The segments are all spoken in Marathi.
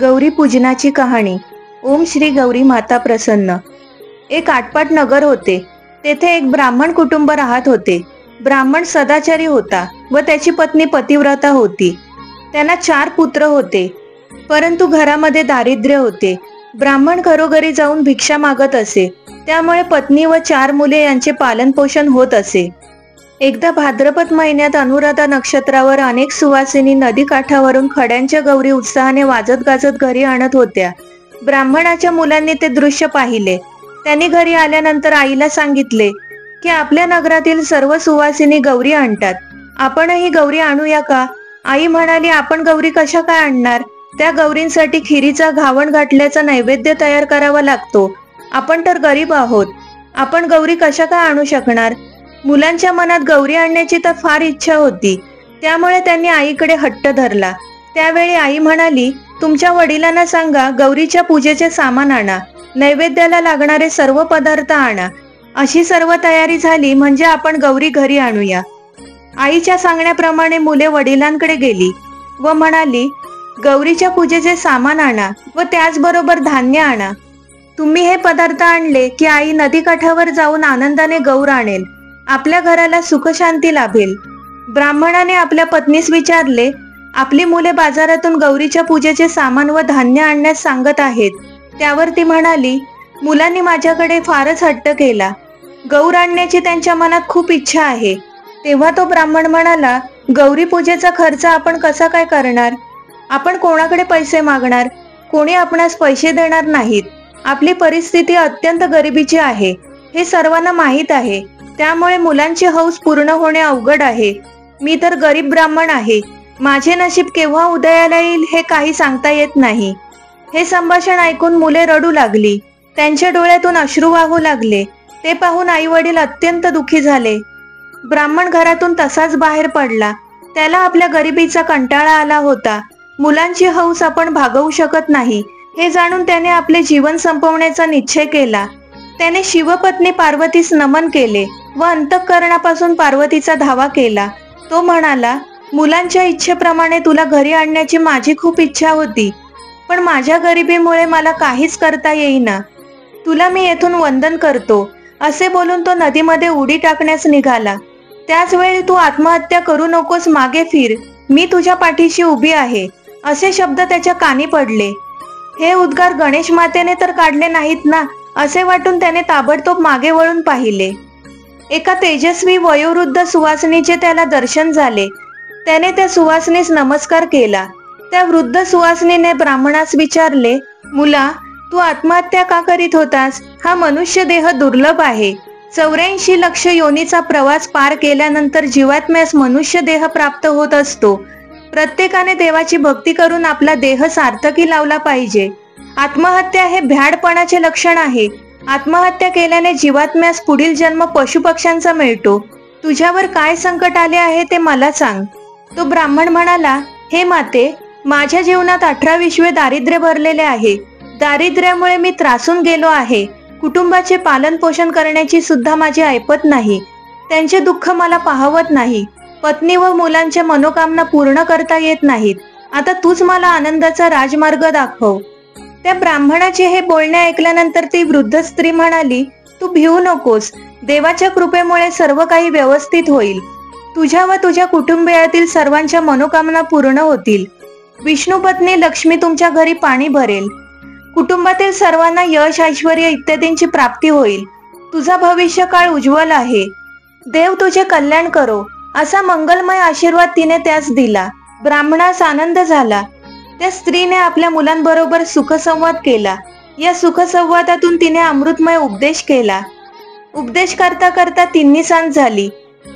गौरी पूजनाची कहाणी। ओम श्री गौरी माता प्रसन्न। एक आटपाट नगर होते। तेथे एक ब्राह्मण कुटुंब राहत होते। ब्राह्मण सदाचारी होता व त्याची पत्नी पतिव्रता होती। त्यांना 4 पुत्र होते, परंतु घरामध्ये दारिद्र्य होते। ब्राह्मण घरोघरी जाऊन भिक्षा मागत असे, त्यामुळे पत्नी व 4 मुले यांचे पालनपोषण होत असे। एकदा भाद्रपद महिन्यात अनुराधा नक्षत्रावर अनेक सुवासिनी नदी काठावरून खड्यांच्या गौरी उत्साहाने वाजत गाजत घरी आणत होत्या। ब्राह्मणाच्या मुलांनी ते दृश्य पाहिले। त्यांनी घरी आल्यानंतर आईला सांगितले की आपल्या नगरातील सर्व सुवासिनी गौरी आणतात, आपणही गौरी आणूया का? आई म्हणाली, आपण गौरी कशा काय आणणार? त्या गौरींसाठी खिरीचा घावण घातल्याचा नैवेद्य तयार करावा लागतो। आपण तर गरीब आहोत, आपण गौरी कशा काय आणू शकणार? मुलांच्या मनात गौरी आणण्याची तर फार इच्छा होती, त्यामुळे त्यांनी आईकडे हट्ट धरला। त्यावेळी आई म्हणाली, तुमच्या वडिलांना सांगा गौरीच्या पूजेचे सामान आणा, नैवेद्याला लागणारे सर्व पदार्थ आणा। अशी सर्व तयारी झाली म्हणजे आपण गौरी घरी आणूया। आईच्या सांगण्याप्रमाणे मुले वडिलांकडे गेली व म्हणाली, गौरीच्या पूजेचे सामान आणा व त्याचबरोबर धान्य आणा। तुम्ही हे पदार्थ आणले की आई नदीकाठावर जाऊन आनंदाने गौर आणेल, आपल्या घराला सुखशांती लाभेल। ब्राह्मणाने आपल्या पत्नीस विचारले, आपली मुले बाजारातून गौरीच्या पूजेचे सामान व धान्य आणण्यास सांगत आहेत। त्यावर ती म्हणाली, मुलांनी माझ्याकडे फारच हट्ट केला, गौर आणण्याची त्यांच्या मनात खूप इच्छा आहे। तेव्हा तो ब्राह्मण म्हणाला, गौरी पूजेचा खर्च आपण कसा काय करणार? आपण कोणाकडे पैसे मागणार? कोणी आपणास पैसे देणार नाहीत। आपली परिस्थिती अत्यंत गरिबीची आहे, हे सर्वांना माहीत आहे। त्यामुळे मुलांची हौस पूर्ण होणे अवघड आहे। मी तर गरीब ब्राह्मण आहे, माझे नशीब केव्हा उदयाला येईल हे काही सांगता येत नाही। हे संभाषण ऐकून मुले रडू लागली, त्यांच्या डोळ्यातून अश्रू वाहू लागले। ते पाहून आई वडील अत्यंत दुःखी झाले। ब्राह्मण घरातून तसाच बाहेर पडला। त्याला आपल्या गरिबीचा कंटाळा आला होता। मुलांची हौस आपण भागवू शकत नाही हे जाणून त्याने आपले जीवन संपवण्याचा निश्चय केला। त्याने शिवपत्नी पार्वतीस नमन केले व अंतःकरणापासून पार्वतीचा धावा केला। तो म्हणाला, मुलांच्या इच्छेप्रमाणे तुला घरी आणण्याची माझी खूप इच्छा होती, पण माझ्या गरिबीमुळे मला काहीच करता येईना। तुला मी येथून वंदन करतो। असे बोलून तो नदीमध्ये उडी टाकण्यास निघाला। त्याच वेळी तू आत्महत्या करू नकोस, मागे फिर, मी तुझ्या पाठीशी उभी आहे, असे शब्द त्याच्या कानी पडले। हे उद्गार गणेश मातेने तर काढले नाहीत ना, असे वाटून त्याने ताबडतोब मागे वळून पाहिले। एका तेजस्वी वयोवृद्ध सुवासिनीचे त्याला दर्शन झाले। त्याने त्या सुवासिनीस नमस्कार केला। त्या वृद्ध सुवासिनीने ब्राह्मणास विचारले, मुला, तू आत्महत्या का करीत होतास? हा मनुष्य देह दुर्लभ आहे। 84 लक्ष योनीचा प्रवास पार केल्यानंतर जीवात्म्यास मनुष्य देह प्राप्त होत असतो। प्रत्येकाने देवाची भक्ती करून आपला देह सार्थकी लावला पाहिजे। आत्महत्या हे भ्याडपणाचे लक्षण आहे। आत्महत्या केल्याने जीवात्म्यास पुढील जन्म पशुपक्ष्यांचा मिळतो। तुझ्यावर काय संकट आले आहे ते मला सांग। तो ब्राह्मण म्हणाला, हे माते, माझ्या जीवनात 18 विश्वे दारिद्र्य भरलेले आहे। दारिद्र्यामुळे मी त्रासून गेलो आहे। कुटुंबाचे पालन पोषण करण्याची सुद्धा माझी ऐपत नाही। त्यांचे दुःख मला पाहवत नाही। पत्नी व मुलांच्या मनोकामना पूर्ण करता येत नाहीत। आता तूच मला आनंदाचा राजमार्ग दाखव। त्या ब्राह्मणाचे हे बोलणे ऐकल्यानंतर ती वृद्ध स्त्री म्हणाली, तू भिवू नकोस, देवाच्या कृपेमुळे सर्व काही व्यवस्थित होईल। तुझ्या व तुझ्या कुटुंबियातील सर्वांच्या मनोकामना पूर्ण होतील। विष्णू पत्नी लक्ष्मी तुमच्या घरी पाणी भरेल। कुटुंबातील सर्वांना यश, ऐश्वर्य इत्यादींची प्राप्ती होईल। तुझा भविष्यकाळ उज्ज्वल आहे। देव तुझे कल्याण करो, असा मंगलमय आशीर्वाद तिने त्यास दिला। ब्राह्मणास आनंद झाला। त्या स्त्रीने आपल्या मुलांबरोबर सुखसंवाद केला। या सुखसंवादातून तिने अमृतमय उपदेश केला। उपदेश करता करता तिन्ही सांज झाली।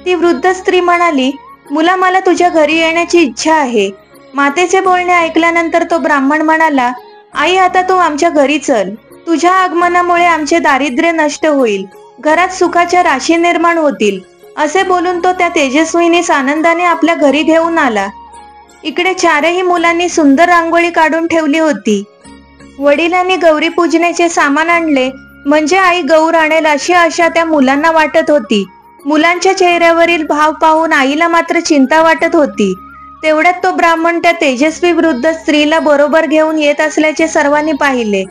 ती वृद्ध स्त्री म्हणाली, मुला, मला तुझ्या घरी येण्याची इच्छा आहे। मातेचे बोलणे ऐकल्यानंतर तो ब्राह्मण म्हणाला, आई, आता तू आमच्या घरी चल। तुझ्या आगमनामुळे आमचे दारिद्र्य नष्ट होईल, घरात सुखाच्या राशी निर्माण होतील। असे बोलून तो त्या तेजस्विनीस आनंदाने आपल्या घरी घेऊन आला। इकडे 4ही मुलांनी सुंदर रांगोळी काढून ठेवली होती। वडिलांनी गौरी पूजनेचे सामान आणले म्हणजे आई गौर आणेल अशी आशा त्या मुलांना वाटत होती। मुलांच्या चेहऱ्यावरील भाव पाहून आईला मात्र चिंता वाटत होती। तेवढ्यात तो ब्राह्मण त्या तेजस्वी वृद्ध स्त्रीला बरोबर घेऊन येत असल्याचे सर्वांनी पाहिले.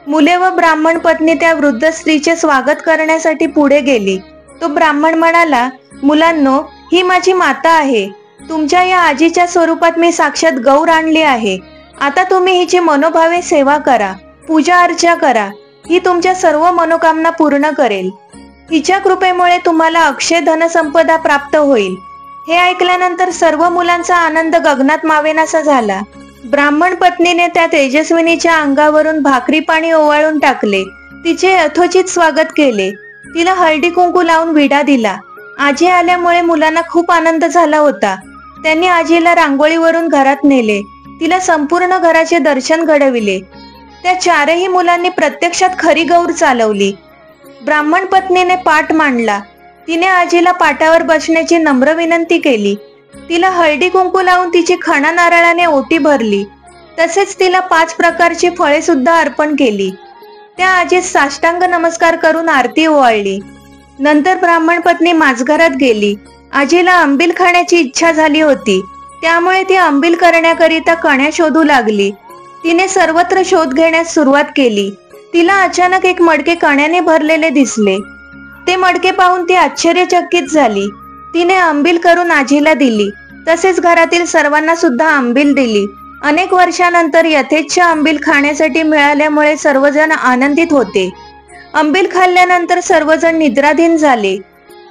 मुले व ब्राह्मण पत्नी त्या वृद्ध स्त्रीचे स्वागत करण्यासाठी पुढे गेली. तो ब्राह्मण म्हणाला, मुलांनो, ही माझी माता आहे. तुमच्या या आजीच्या स्वरूपात मी साक्षात गौर आणली आहे. आता तुम्ही हिची मनोभावे सेवा करा, पूजा अर्चा करा. ही तुमच्या सर्व मनोकामना पूर्ण करेल. हिच्या कृपेमुळे तुम्हाला अक्षय धनसंपदा प्राप्त होईल. हे ऐकल्यानंतर सर्व मुलांचा आनंद गगनात मावेनासा झाला. ब्राह्मण पत्नीने त्या तेजस्विनीच्या अंगावरून भाकरी पाणी ओवाळून टाकले. तिचे यथोचित स्वागत केले. तिला हळदी कुंकू लावून विडा दिला. आजी आल्यामुळे मुलांना खूप आनंद झाला होता. त्यांनी आजीला रांगोळीवरून घरात नेले. तिला संपूर्ण घराचे दर्शन घडविले. त्या चारही मुलांनी प्रत्यक्षात खरी गौर चालवली. ब्राह्मण पत्नीने पाट मांडला. तिने आजीला पाटावर बसण्याची नम्र विनंती केली. तिला हळदी कुंकू लावून तिची खणा नारळाने ओटी भरली. तसेच तिला 5 प्रकारची फळे सुद्धा अर्पण केली. त्या आजीस साष्टांग नमस्कार करून आरती ओवाळली. नंतर ब्राह्मण पत्नी माझघरात गेली. आजीला आंबील खाण्याची इच्छा झाली होती. त्यामुळे ती आंबील करण्याकरिता कण्या शोधू लागली. तिने सर्वत्र शोध घेण्यास सुरुवात केली. तिला अचानक एक मडके कण्याने भरलेले दिसले. ते मडके पाहून ती आश्चर्यचकित झाली. तिने आंबील करून आजीला दिली. तसेच घरातील सर्वांना सुद्धा आंबील दिली. अनेक वर्षानंतर यथेच्छ आंबील खाण्यासाठी मिळाल्यामुळे सर्वजण आनंदित होते. आंबील खाल्ल्यानंतर सर्वजण निद्राधीन झाले.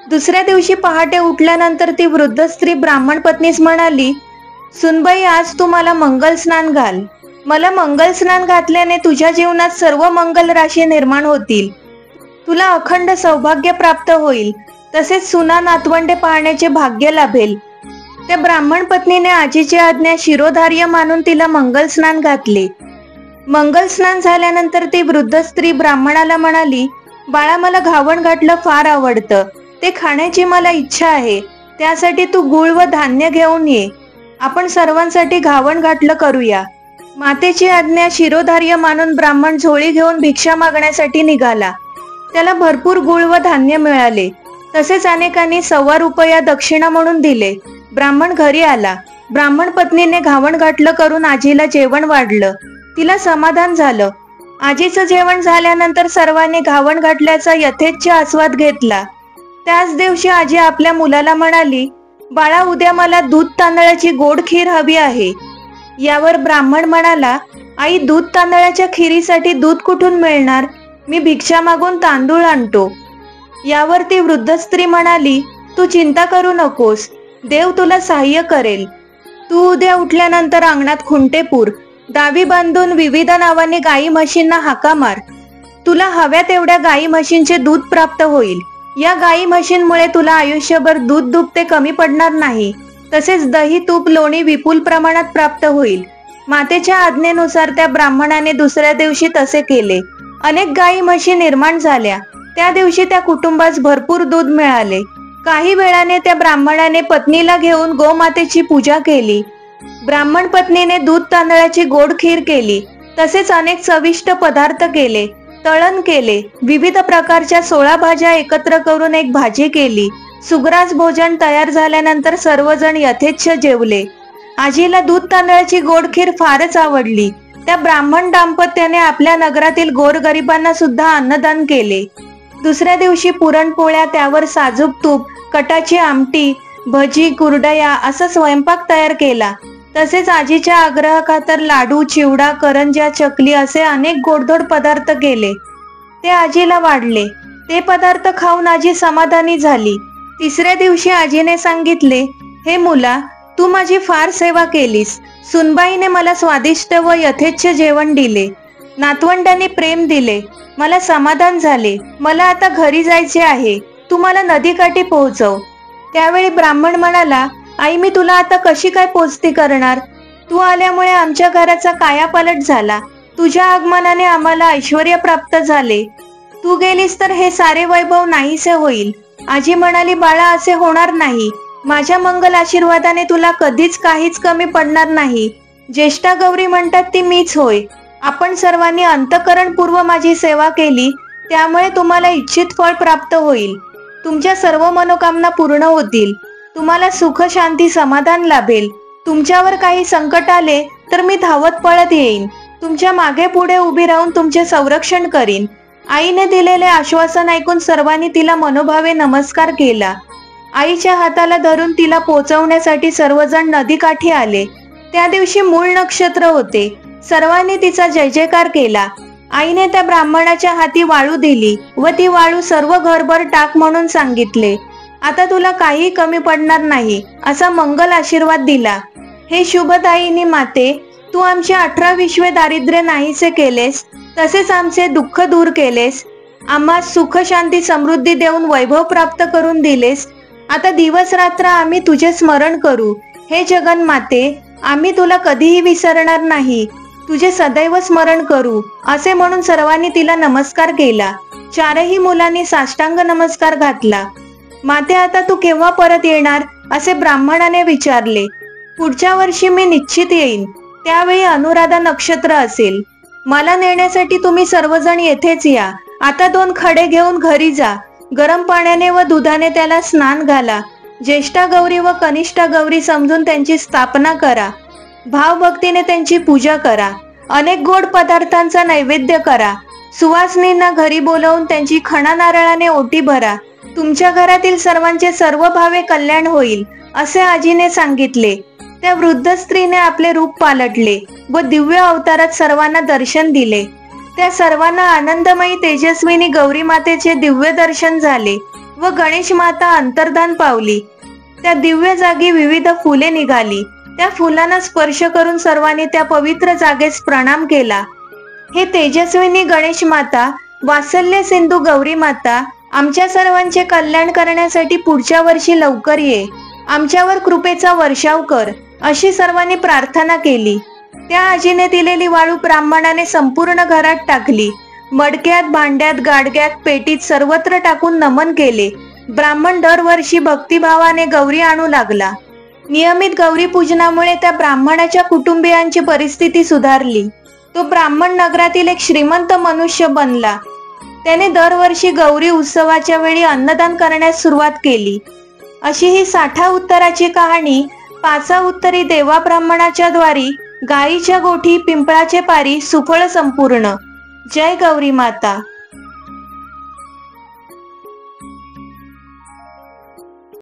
दुसऱ्या दिवशी पहाटे उठल्यानंतर ती वृद्ध स्त्री ब्राह्मण पत्नीस म्हणाली, सुनबाई, आज तू मला मंगल स्नान घाल. मला मंगल स्नान घातल्याने तुझ्या जीवनात सर्व मंगल राशी निर्माण होतील. तुला अखंड सौभाग्य प्राप्त होईल. तसेच सुना नातवंडे पाहण्याचे भाग्य लाभेल. त्या ब्राह्मण पत्नीने आजीची आज्ञा शिरोधार्य मानून तिला मंगल स्नान घातले. मंगल स्नान झाल्यानंतर ती वृद्ध स्त्री ब्राह्मणाला म्हणाली, बाळा, मला घावण घातलं फार आवडतं. ते खाण्याची मला इच्छा आहे. त्यासाठी तू गूळ व धान्य घेऊन ये. आपण सर्वांसाठी घावण घातलं करूया. मातेची आज्ञा शिरोधार्य मानून ब्राह्मण झोळी घेऊन भिक्षा मागण्यासाठी निघाला. त्याला भरपूर गूळ व धान्य मिळाले. तसेच अनेकांनी 1.25 रुपया दक्षिणा म्हणून दिले. ब्राह्मण घरी आला. ब्राह्मण पत्नीने घावण घातलं करून आजीला जेवण वाढलं. तिला समाधान झालं. आजीचं जेवण झाल्यानंतर सर्वांनी घावण घातल्याचा यथेच्छ आस्वाद घेतला. त्याच दिवशी आजी आपल्या मुलाला म्हणाली, बाळा, उद्या मला दूध तांदळाची गोड खीर हवी आहे. यावर ब्राह्मण म्हणाला, आई, दूध तांदळाच्या खिरीसाठी दूध कुठून मिळणार? मी भिक्षा मागून तांदूळ आणतो. यावर ती वृद्ध स्त्री म्हणाली, तू चिंता करू नकोस. देव तुला सहाय्य करेल. तू उद्या उठल्यानंतर अंगणात खुंटे पुर. दावी बांधून विविध नावाने गाई म्हशींना हाका मार. तुला हव्या तेवढ्या गाई म्हशींचे दूध प्राप्त होईल. या गाई म्हशींमुळे तुला आयुष्यभर दूध दुभते कमी पडणार नाही. तसेच दही, तूप, लोणी विपुल प्रमाणात प्राप्त होईल. मातेच्या आज्ञेनुसार त्या ब्राह्मणाने दुसऱ्या दिवशी तसे केले. अनेक गाई म्हशी निर्माण झाल्या. त्या दिवशी त्या कुटुंबास भरपूर दूध मिळाले. काही वेळाने त्या ब्राह्मणाने पत्नीला घेऊन गोमातेची पूजा केली. ब्राह्मण पत्नीने दूध तांदळाची गोड खीर केली. तसेच अनेक चविष्ट पदार्थ केले. तळण केले. विविध प्रकारच्या 16 भाज्या एकत्र करून एक भाजी केली. सुग्रास भोजन तयार झाल्यानंतर सर्वजण यथेच्छ जेवले. आजीला दूध तांदळाची गोड खीर फारच आवडली. त्या ब्राह्मण दाम्पत्याने आपल्या नगरातील गोरगरिबांना सुद्धा अन्नदान केले. दुसऱ्या दिवशी पुरणपोळ्या, त्यावर साजूक तूप, कटाची आमटी, भजी, कुरडया असा स्वयंपाक तयार केला. तसेच आजीच्या आग्रहाखातर लाडू, चिवडा, करंज्या, चकली असे अनेक गोडधोड पदार्थ केले. ते आजीला वाढले. ते पदार्थ खाऊन आजी समाधानी झाली. तिसऱ्या दिवशी आजीने सांगितले, हे मुला, तू माझी फार सेवा केलीस. सुनबाईने मला स्वादिष्ट व यथेच्छ जेवण दिले. नातवंडांनी प्रेम दिले. मला समाधान झाले. मला आता घरी जायचे आहे. तू मला नदीकाठी पोहोचव. त्यावेळी ब्राह्मण म्हणाला, आई, मी तुला आता कशी काय पोचती करणार? तू आल्यामुळे आमच्या घराचा कायापालट झाला. तुझ्या आगमनाने आम्हाला ऐश्वर्य प्राप्त झाले. तू गेलीस तर हे सारे वैभव नाहीसे होईल. आजी म्हणाली, बाळा, असे होणार नाही. माझ्या मंगल आशीर्वादाने तुला कधीच काहीच कमी पडणार नाही. ज्येष्ठा गौरी म्हणतात ती मीच होय. आपण सर्वांनी अंतःकरणपूर्व माझी सेवा केली, त्यामुळे तुम्हाला इच्छित फळ प्राप्त होईल. तुमच्या सर्व मनोकामना पूर्ण होतील. तुम्हाला सुख, शांती, समाधान लाभेल. तुमच्यावर काही संकट आले तर मी धावत पळत येईन, तुमच्या मागे पुढे उभी राहून तुमचे संरक्षण करीन. आईने दिलेले आश्वासन ऐकून सर्वांनी तिला मनोभावे नमस्कार केला. आईच्या हाताला धरून तिला पोचवण्यासाठी सर्वजण नदीकाठी आले. त्या दिवशी मूळ नक्षत्र होते. सर्वांनी तिचा जय जयकार केला. आईने त्या ब्राह्मणाच्या हाती वाळू दिली व ती वाळू सर्व घरभर टाक म्हणून सांगितले. आता तुला काही कमी पडणार नाही असा मंगल आशीर्वाद दिला. हे शुभदायिनी माते, तू आमचे 18 विश्वे दारिद्र्य नाहीसे केलेस, तसेच आमचे दुःख दूर केलेस. आम्हा सुख शांती समृद्धी देऊन वैभव प्राप्त करून दिलेस. आता दिवस रात्र आम्ही तुझे स्मरण करू. हे जगन्माते, आम्ही तुला कधीही विसरणार नाही, तुझे सदैव स्मरण करू असे म्हणून सर्वांनी तिला नमस्कार केला. 4ही मुलांनी साष्टांग नमस्कार घातला. माते, आता तू केव्हा परत येणार असे ब्राह्मणाने विचारले. पुढच्या वर्षी मी निश्चित येईन, त्यावेळी अनुराधा नक्षत्र असेल. मला नेण्यासाठी तुम्ही सर्वजण येथेच या. आता 2 खडे घेऊन घरी जा. गरम पाण्याने व दुधाने त्याला स्नान घाला. ज्येष्ठा गौरी व कनिष्ठा गौरी समजून त्यांची स्थापना करा. भावभक्तीने त्यांची पूजा करा. अनेक गोड पदार्थांचा नैवेद्य करा. सुवासिनींना घरी बोलावून त्यांची खणा नारळाने ओटी भरा. तुमच्या घरातील सर्वांचे सर्व भावे कल्याण होईल असे आजीने सांगितले. त्या वृद्ध स्त्रीने आपले रूप पालटले व दिव्य अवतारात सर्वांना दर्शन दिले. त्या सर्वांना आनंदमयी तेजस्विनी गौरी मातेचे दिव्य दर्शन झाले व गणेश माता अंतर्धान पावली. त्या दिव्य जागी विविध फुले निघाली. त्या फुलांना स्पर्श करून सर्वांनी त्या पवित्र जागेस प्रणाम केला. हे तेजस्विनी गणेश माता, वात्सल्य सिंधू गौरी माता, आमच्या सर्वांचे कल्याण करण्यासाठी पुढच्या वर्षी लवकर ये. आमच्यावर कृपेचा वर्षाव कर अशी सर्वांनी प्रार्थना केली. त्या आजीने दिलेली वाळू ब्राह्मणाने संपूर्ण घरात टाकली. मडक्यात, भांड्यात, गाडग्यात, पेटीत सर्वत्र टाकून नमन केले. ब्राह्मण दरवर्षी भक्तिभावाने गौरी आणू लागला. नियमित गौरी पूजनामुळे त्या ब्राह्मणाच्या कुटुंबियांची परिस्थिती सुधारली. तो ब्राह्मण नगरातील एक श्रीमंत मनुष्य बनला. त्याने दरवर्षी गौरी उत्सवाच्या वेळी अन्नदान करण्यास सुरुवात केली. अशी ही 60 उत्तराची कहाणी. 5 उत्तरी देवा ब्राह्मणाच्या द्वारी, गायीच्या गोठी, पिंपळाचे पारी, सुफळ संपूर्ण. जय गौरी माता.